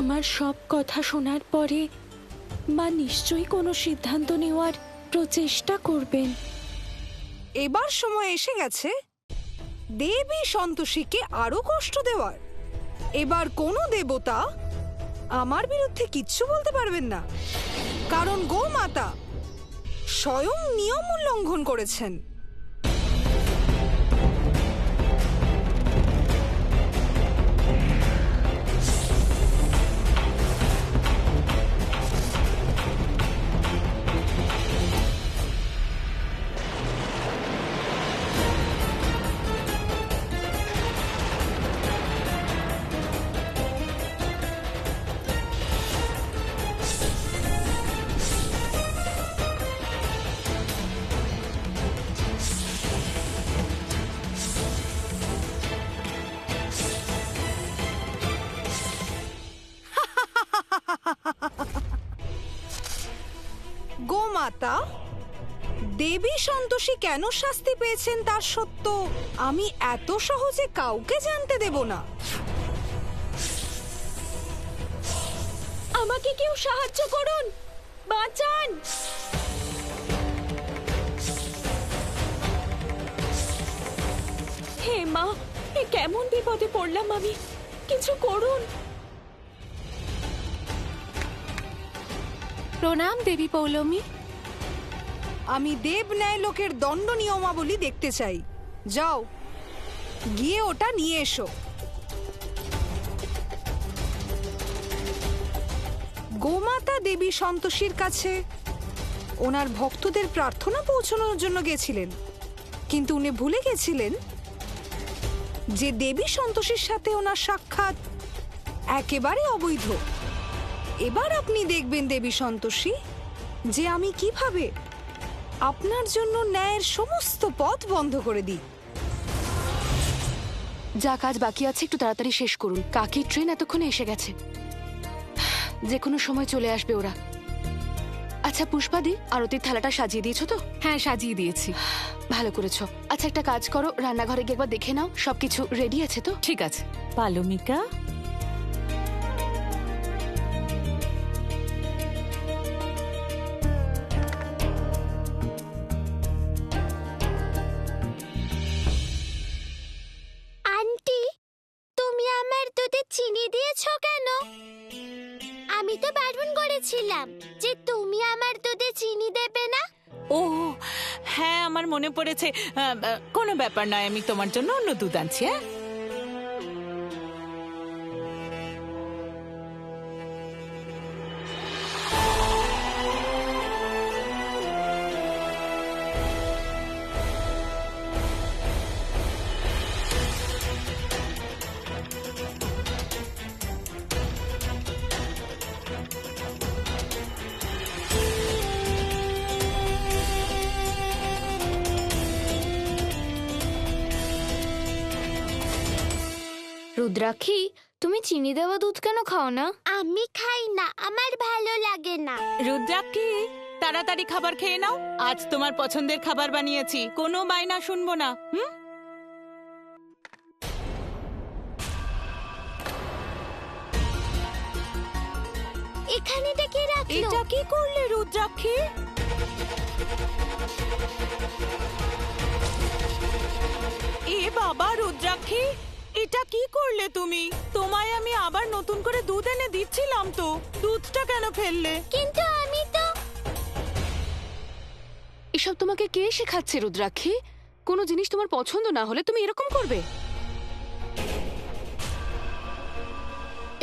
আমার সব কথা শোনার পরে মা নিশ্চয়ই কোনো সিদ্ধান্ত নেওয়ার প্রচেষ্টা করবেন। এবার সময় এসে গেছে দেবী সন্তোষীকে আরো কষ্ট দেওয়ার। এবার কোনো দেবতা আমার বিরুদ্ধে কিচ্ছু বলতে পারবেন না, কারণ গোমাতা স্বয়ং নিয়ম উল্লঙ্ঘন করেছেন। গোমাতা দেবী সন্তোষী কেন শাস্তি পেয়েছেন তার সত্য আমি এত সহজে কাউকে জানতে দেব না। আমাকে কেউ সাহায্য করুন, বাঁচান। হে মা, এ কেমন বিপদে পড়লাম আমি, কিছু করুন। প্রণাম দেবী পৌলমী। আমি দেব ন্যায় লোকের দণ্ড নিয়মাবলী দেখতে চাই। যাও গিয়ে ওটা নিয়ে এসো। গোমাতা দেবী সন্তোষীর কাছে ওনার ভক্তদের প্রার্থনা পৌঁছানোর জন্য গেছিলেন, কিন্তু উনি ভুলে গেছিলেন যে দেবী সন্তোষীর সাথে ওনার সাক্ষাৎ একেবারে অবৈধ। এবার আপনি দেখবেন দেবী সন্তোষী যে আমি কিভাবে আপনার জন্য ন্যায়ের সমস্ত পথ বন্ধ করে দিই। যা কাজ বাকি আছে একটু তাড়াতাড়ি শেষ করুন, কাকির ট্রেন এতক্ষণে এসে গেছে, যে কোনো সময় চলে আসবে ওরা। আচ্ছা পুষ্পাদি, আরতির থালাটা সাজিয়ে দিয়েছো তো? হ্যাঁ, সাজিয়ে দিয়েছি। ভালো করেছো। আচ্ছা একটা কাজ করো, রান্নাঘরে গিয়ে একবার দেখে নাও সবকিছু রেডি আছে তো? ঠিক আছে। পালমিকা, আন্টি, তুমি আমার দুধে চিনি দিয়েছো কেন? আমি তো বারণ করেছিলাম যে তুমি আমার দুধে চিনি দেবে না। ও হ্যাঁ, আমার মনে পড়েছে। কোনো ব্যাপার নয়, আমি তোমার জন্য অন্য দুধ আনছি। হ্যাঁ, রুদ্রাক্ষী, তুমি চিনি দেওয়া দুধ কেন খাও না? আমি খাই না, আমার ভালো লাগে না। রুদ্রাক্ষী, তাড়াতাড়ি খাবার খেয়ে নাও। আজ তোমার পছন্দের খাবার বানিয়েছি, কোনো বায়না শুনবো না। হুম, এখানে ডেকে রাখলো। এটা কি করলে রুদ্রাক্ষী? এ বাবা রুদ্রাক্ষী, এটা কি করলে তুমি? তোমায় আমি আবার নতুন করে দুধ এনে দিচ্ছিলাম তো, দুধটা কেন ফেললে? কিন্তু আমি তো এসব তোমাকে কে শেখাচ্ছে রুদ্রাক্ষী? কোনো জিনিস তোমার পছন্দ না হলে তুমি এরকম করবে?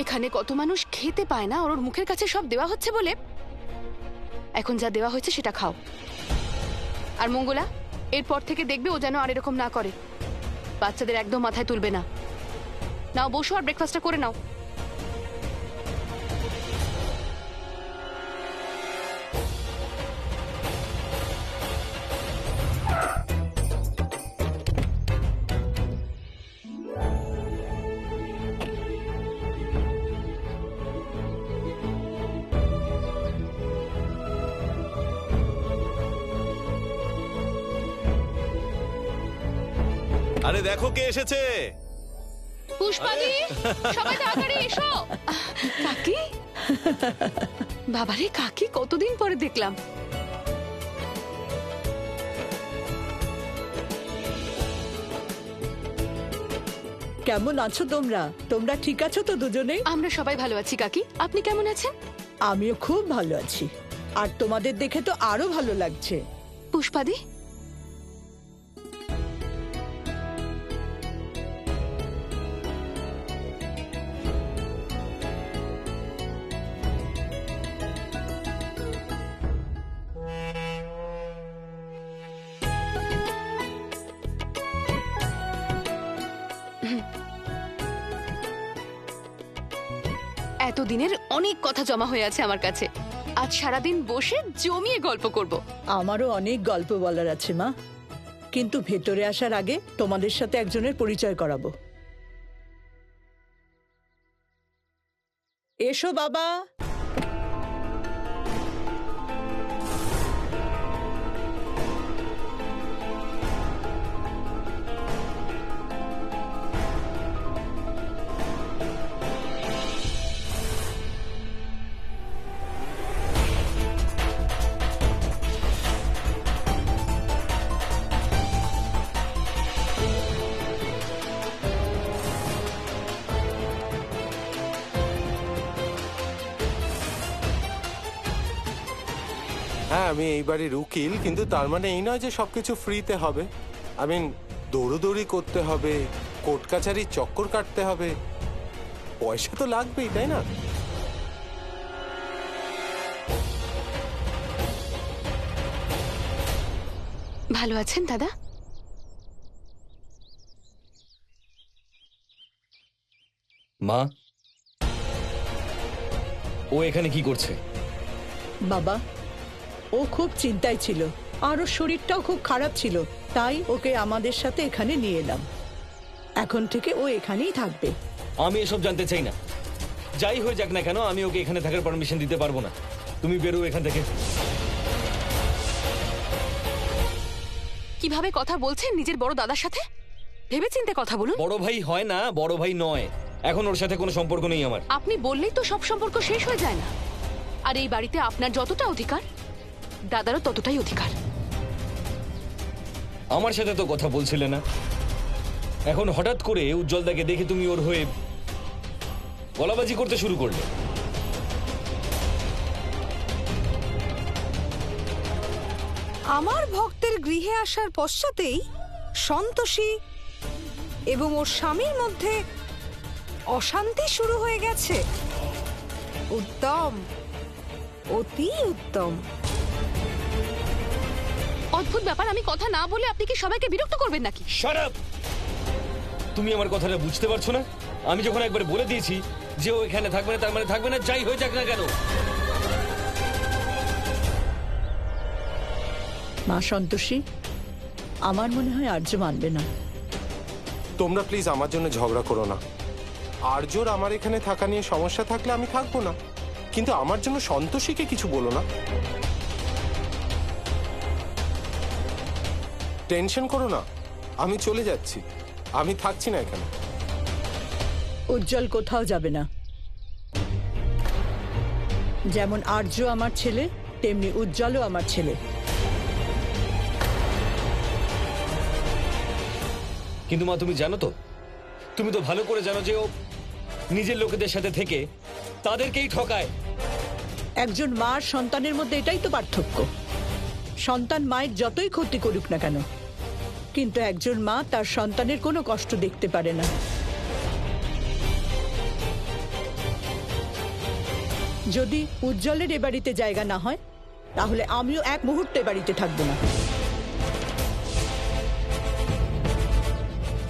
এখানে কত মানুষ খেতে পায় না, ওর মুখের কাছে সব দেওয়া হচ্ছে বলে এখন যা দেওয়া হয়েছে সেটা খাও। আর মঙ্গলা, এরপর থেকে দেখবে ও যেন আর এরকম না করে। বাচ্চাদের একদম মাথায় তুলবে না। নাও বসো আর ব্রেকফাস্টটা করে নাও। আরে দেখো কে এসেছে। পুষ্পাদি, সবাই তাড়াতাড়ি এসো। কাকি, বাবারে কাকি, কতদিন পরে দেখলাম। কেমন আছো তোমরা? তোমরা ঠিক আছো তো দুজনেই? আমরা সবাই ভালো আছি কাকি, আপনি কেমন আছেন? আমিও খুব ভালো আছি। আর তোমাদের দেখে তো আরো ভালো লাগছে। পুষ্পাদি, এতদিনের অনেক কথা জমা হয়ে আছে আমার কাছে। আজ সারাদিন বসে জমিয়ে গল্প করব। আমারও অনেক গল্প বলার আছে মা, কিন্তু ভেতরে আসার আগে তোমাদের সাথে একজনের পরিচয় করাবো। এসো বাবা। হ্যাঁ, আমি এই বাড়ির উকিল, কিন্তু তার মানে এই নয় যে সবকিছু ফ্রিতে হবে। দৌড়োদৌড়ি করতে হবে, কোর্ট কাছারির চক্কর কাটতে হবে, পয়সা তো লাগবেই, তাই না? ভালো আছেন দাদা? মা, ও এখানে কি করছে? বাবা, ও খুব চিন্তায় ছিল, আর ওর শরীরটাও খুব খারাপ ছিল, তাই ওকে আমাদের সাথে এখানে নিয়ে এলাম। এখন থেকে ও এখানেই থাকবে। আমি এসব জানতে চাই না। যাই হয়ে যাক না কেন, আমি ওকে এখানে থাকার পারমিশন দিতে পারবো না। তুমি বেরো এখান থেকে। কিভাবে কথা বলছেন নিজের বড় দাদার সাথে? ভেবেচিন্তে কথা বলুন। বড় ভাই হয় না, বড় ভাই নয়। এখন ওর সাথে কোনো সম্পর্ক নেই আমার। আপনি বললেই তো সব সম্পর্ক শেষ হয়ে যায় না। আর এই বাড়িতে আপনার যতটা অধিকার, দাদারও ততটাই অধিকার। আমার সাথে তো কথা বলছিলে না, এখন হঠাৎ করে উজ্জ্বলদাকে দেখে তুমি ওর হয়ে গলাবাজি করতে শুরু করলে। আমার ভক্তের গৃহে আসার পশ্চাতেই সন্তোষী এবং ওর স্বামীর মধ্যে অশান্তি শুরু হয়ে গেছে। উত্তম, অতি উত্তম। অদ্ভুত ব্যাপার, আমি কথা না বলে আপনি কি সবাইকে বিরক্ত করবেন নাকি? Shut up! তুমি আমার কথাটা বুঝতে পারছো না? আমি যখন একবার বলে দিয়েছি যে ও এখানে থাকবে না, তার মানে থাকবে না, যাই হয়ে যাক না কেন। মা সন্তোষী, আমার মনে হয় আর্য মানবে না। তোমরা প্লিজ আমার জন্য ঝগড়া করো না। আর্যর আমার এখানে থাকা নিয়ে সমস্যা থাকলে আমি থাকবো না, কিন্তু আমার জন্য সন্তোষীকে কিছু বলো না। টেনশন করো না, আমি চলে যাচ্ছি, আমি থাকছি না এখানে। উজ্জ্বল কোথাও যাবে না। যেমন আর্য আমার ছেলে, তেমনি উজ্জ্বলও আমার ছেলে। কিন্তু মা, তুমি জানো তো, তুমি তো ভালো করে জানো যে ও নিজের লোকেদের সাথে থেকে তাদেরকেই ঠকায়। একজন মার সন্তানের মধ্যে এটাই তো পার্থক্য। সন্তান মায়ের যতই ক্ষতি করুক না কেন, কিন্তু একজন মা তার সন্তানের কোনো কষ্ট দেখতে পারে না। যদি উজ্জ্বলের এ বাড়িতে জায়গা না হয়, তাহলে আমিও এক মুহূর্তে বাড়িতে থাকবো না।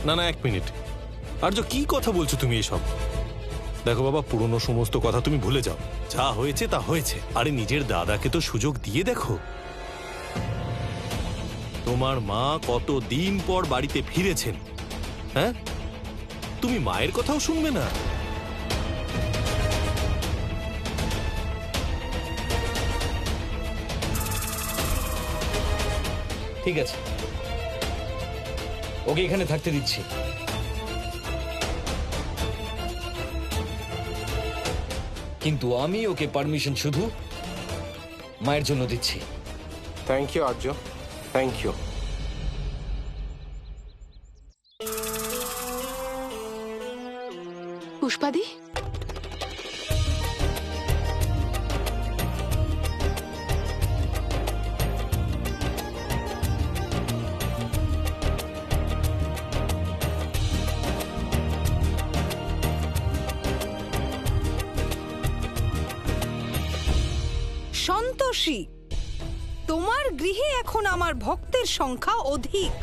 না না, এক মিনিট। আর্য, কি কথা বলছো তুমি এসব? দেখো বাবা, পুরনো সমস্ত কথা তুমি ভুলে যাও। যা হয়েছে তা হয়েছে। আরে নিজের দাদাকে তো সুযোগ দিয়ে দেখো। তোমার মা কতদিন পর বাড়িতে ফিরেছেন, হ্যাঁ? তুমি মায়ের কথাও শুনবে না? ঠিক আছে, ওকে এখানে থাকতে দিচ্ছি। কিন্তু আমি ওকে পারমিশন শুধু মায়ের জন্য দিচ্ছি। Thank you Arya, thank you. পুষ্পাদি, সন্তোষী, তোমার গৃহে এখন আমার ভক্তের সংখ্যা অধিক।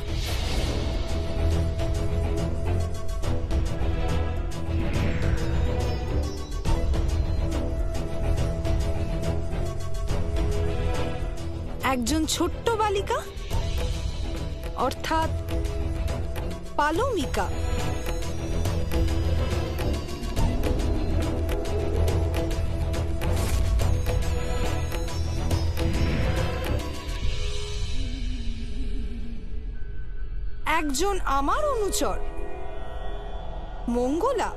একজন ছোট্ট বালিকা অর্থাৎ পালমিকা, একজন আমার অনুচর মঙ্গলা,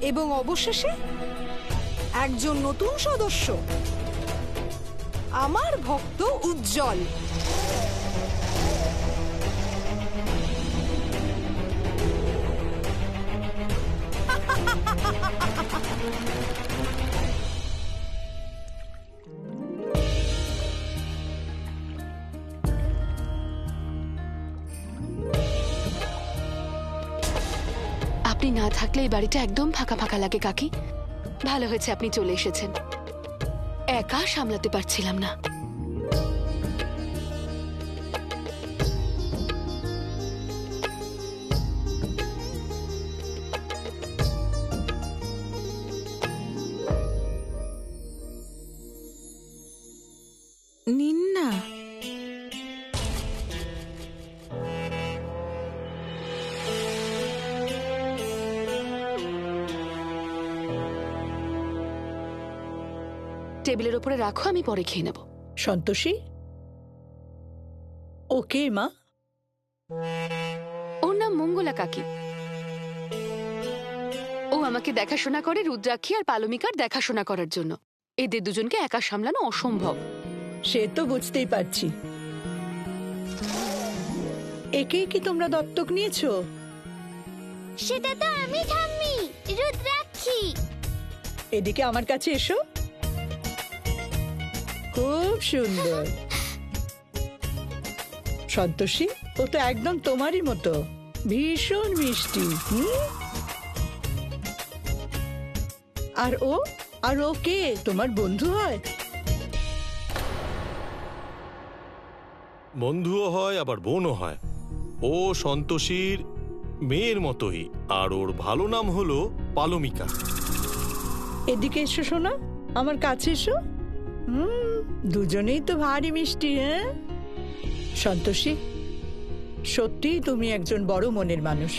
এবং অবশেষে একজন নতুন সদস্য আমার ভক্ত উজ্জ্বল। আপনি না থাকলে এই বাড়িটা একদম ফাঁকা ফাঁকা লাগে কাকি। ভালো হয়েছে আপনি চলে এসেছেন, একা সামলাতে পারছিলাম না। নিন না। টেবিলের উপরে রাখো, আমি পরে খেয়ে নেব। সন্তোষী, ওকে মা? ওর নাম মঙ্গলা কাকি। ও আমাকে দেখাশোনা করে রুদ্রাক্ষী আর পালমিকার দেখাশোনা করার জন্য। এদের দুজনকে একা সামলানো অসম্ভব। সে তো বুঝতেই পারছি। একেই কি তোমরা দত্তক নিয়েছো? সেটা তো আমি ঠাম্মি, রুদ্রাক্ষী। এদিকে আমার কাছে এসো। খুব সুন্দর। সন্তোষী, ও তো একদম তোমারই মতো, ভীষণ মিষ্টি। আর ও কে? তোমার বন্ধু হয়? বন্ধুও হয় আবার বোনও হয়। ও সন্তোষীর মেয়ের মতোই, আর ওর ভালো নাম হলো পালমিকা। এদিকে এসো শোনা, আমার কাছে এসো। দুজনেই তো ভারী মিষ্টি। হ্যাঁ সন্তোষী, সত্যি তুমি একজন বড় মনের মানুষ।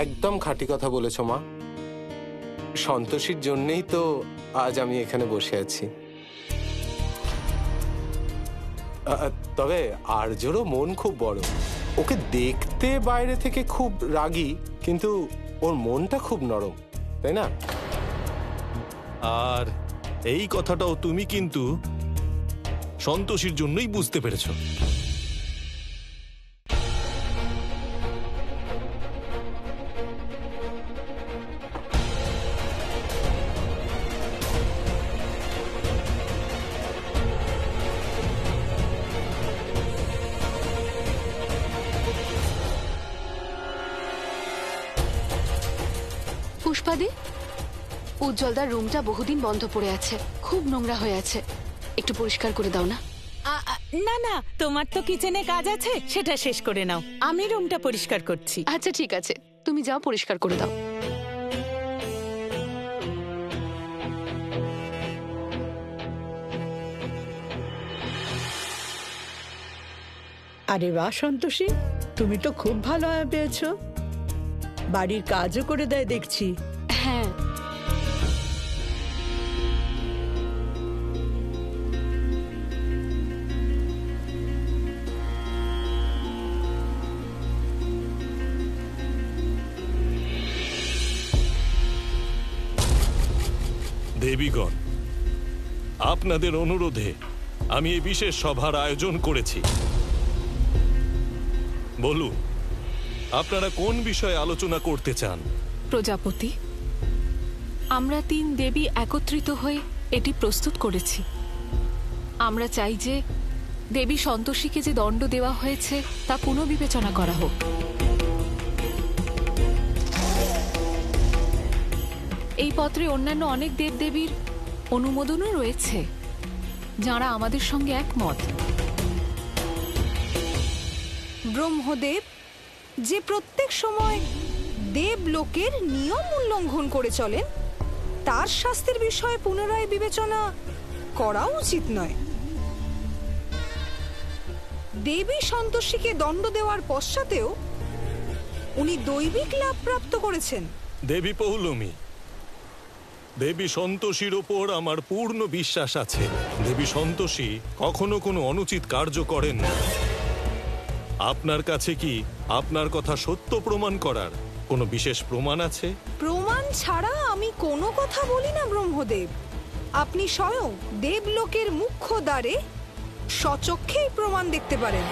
একদম খাঁটি কথা বলেছ মা। সন্তোষীর জন্যই তো আজ আমি এখানে বসে আছি। তবে আর্যরও মন খুব বড়। ওকে দেখতে বাইরে থেকে খুব রাগী, কিন্তু ওর মনটা খুব নরম, তাই না? আর এই কথাটাও তুমি কিন্তু সন্তোষীর জন্যই বুঝতে পেরেছ। পুষ্পাদি, উজ্জ্বলদার রুমটা বহুদিন বন্ধ পড়ে আছে, খুব নোংরা হয়ে আছে, একটু পরিষ্কার করে দাও না। না না, তোমার তো কিচেনে কাজ আছে, সেটা শেষ করে নাও, আমি রুমটা পরিষ্কার করছি। আচ্ছা ঠিক আছে, তুমি যাও পরিষ্কার করে দাও। আরে বাহ সন্তোষী, তুমি তো খুব ভালো পেয়েছো। বাড়ির কাজও করে দেয় দেখছি। হ্যাঁ, দেবীগণ, আপনাদের অনুরোধে আমি এই বিশেষ সভার আয়োজন করেছি। বলুন, আপনারা কোন বিষয়ে আলোচনা করতে চান? প্রজাপতি, আমরা 3 দেবী একত্রিত হয়ে এটি প্রস্তুত করেছি। আমরা চাই যে দেবী সন্তোষীকে যে দণ্ড দেওয়া হয়েছে তা পুনর্বিবেচনা করা হোক। এই পত্রে অন্যান্য অনেক দেবদেবীর অনুমোদনও রয়েছে, যারা আমাদের সঙ্গে একমত। ব্রহ্মদেব যে প্রত্যেক সময় দেবলোকের নিয়ম উল্লঙ্ঘন করে চলেন, তার শাস্তির বিষয়ে পুনরায় বিবেচনা করা উচিত নয়। দেবী সন্তোষীকে দণ্ড দেওয়ার পশ্চাতেও উনি দৈবিক লাভ প্রাপ্ত করেছেন। দেবী পৌলমী, দেবী সন্তোষীর ওপর আমার পূর্ণ বিশ্বাস আছে। দেবী সন্তোষী কখনো কোনো অনুচিত কার্য করেন না। আপনার কাছে কি আপনার কথা সত্য প্রমাণ করার কোনো বিশেষ প্রমাণ আছে? প্রমাণ ছাড়া আমি কোনো কথা বলি না ব্রহ্মদেব। আপনি স্বয়ং দেবলোকের মুখ্য দ্বারে স্বচক্ষেই প্রমাণ দেখতে পারেন।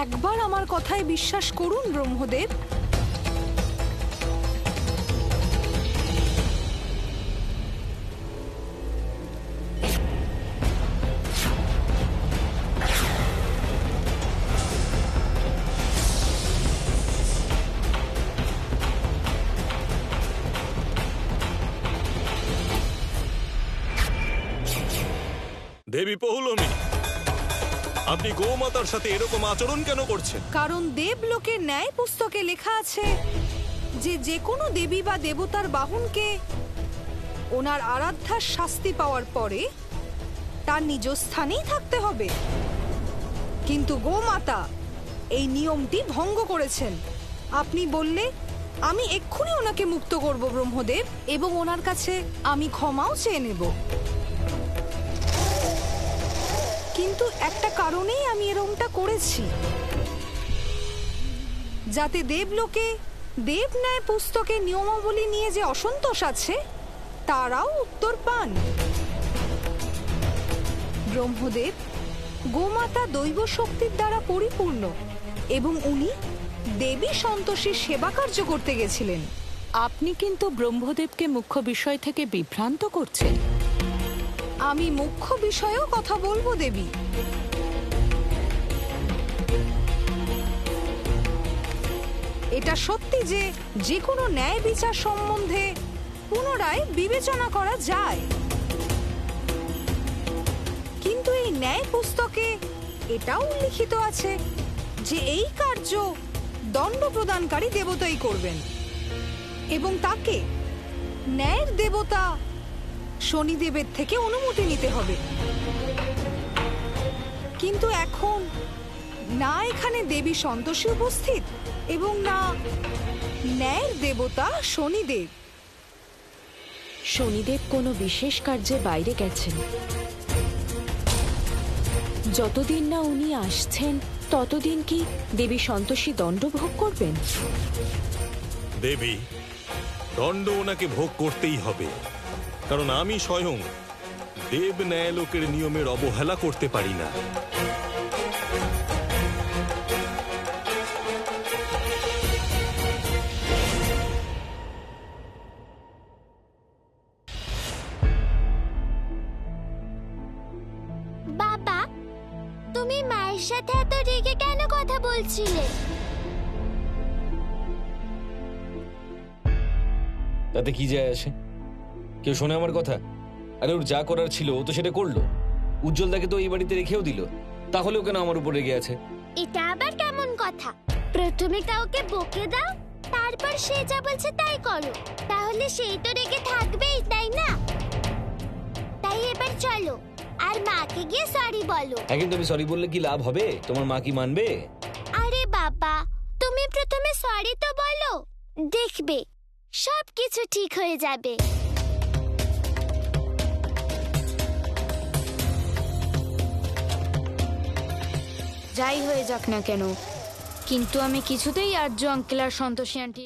একবার আমার কথায় বিশ্বাস করুন ব্রহ্মদেব। দেবী পৌলমী, আপনি গোমাতার সাথে এরকম আচরণ কেন করছেন? কারণ দেবলোকের ন্যায় পুস্তকে লেখা আছে যে যে কোনো দেবী বা দেবতার বাহনকে ওনার আরাধ্যার শাস্তি পাওয়ার পরে তার নিজ স্থানেই থাকতে হবে। কিন্তু গোমাতা এই নিয়মটি ভঙ্গ করেছেন। আপনি বললে আমি এক্ষুনি ওনাকে মুক্ত করব ব্রহ্মদেব, এবং ওনার কাছে আমি ক্ষমাও চেয়ে নেব। কিন্তু একটা কারণেই আমি এরকমটা করেছি, যাতে দেবলোকে দেবন্যায় পুস্তকের নিয়মাবলী নিয়ে যে অসন্তোষ আছে তারাও উত্তর পান। ব্রহ্মদেব, গোমাতা দৈব শক্তির দ্বারা পরিপূর্ণ এবং উনি দেবী সন্তোষীর সেবা কার্য করতে গেছিলেন। আপনি কিন্তু ব্রহ্মদেবকে মুখ্য বিষয় থেকে বিভ্রান্ত করছেন। আমি মুখ্য বিষয়েও কথা বলবো দেবী। এটা সত্যি যে যে কোনো ন্যায় বিচার সম্বন্ধে পুনরায় বিবেচনা করা যায়, কিন্তু এই ন্যায় পুস্তকে এটাও উল্লিখিত আছে যে এই কার্য দণ্ড প্রদানকারী দেবতাই করবেন, এবং তাকে ন্যায়ের দেবতা শনিদেবের থেকে অনুমতি নিতে হবে। কিন্তু এখন না এখানে দেবী সন্তোষী উপস্থিত এবং না ন্যায়ের দেবতা শনিদেব। শনিদেব কোনো বিশেষ কার্যে বাইরে গেছেন। যতদিন না উনি আসছেন ততদিন কি দেবী সন্তোষী দণ্ড ভোগ করবেন? দেবী, দণ্ড ওনাকে ভোগ করতেই হবে, কারণ আমি স্বয়ং দেব ন্যায়লোকের নিয়মের অবহেলা করতে পারি না। বাবা, তুমি মায়ের সাথে এত রেগে কেন কথা বলছিলে? তাতে কি যায় আসে? কেউ শোনে আমার কথা? আরে ওর যা করার ছিল ও তো সেটা করলো। উজ্জ্বলদাকে তো এই বাড়িতে রেখেও দিল, তাহলেও কেন আমার উপর রেগে আছে? এটা আবার কেমন কথা? প্রথমে কাউকে বকে দাও, তারপর সে যা বলছে তাই করো, তাহলে সেই তো রেগে থাকবেই, তাই না? তাই এবার চলো আর মাকে গিয়ে সরি বলো। হ্যাঁ, কিন্তু আমি সরি বললে কি লাভ হবে? তোমার মা কি মানবে? আরে বাবা, তুমি প্রথমে সরি তো বলো, দেখবে সবকিছু ঠিক হয়ে যাবে। যাই হয়ে যাক না কেন, কিন্তু আমি কিছুতেই আর্য আঙ্কেল আর সন্তোষী আন্টি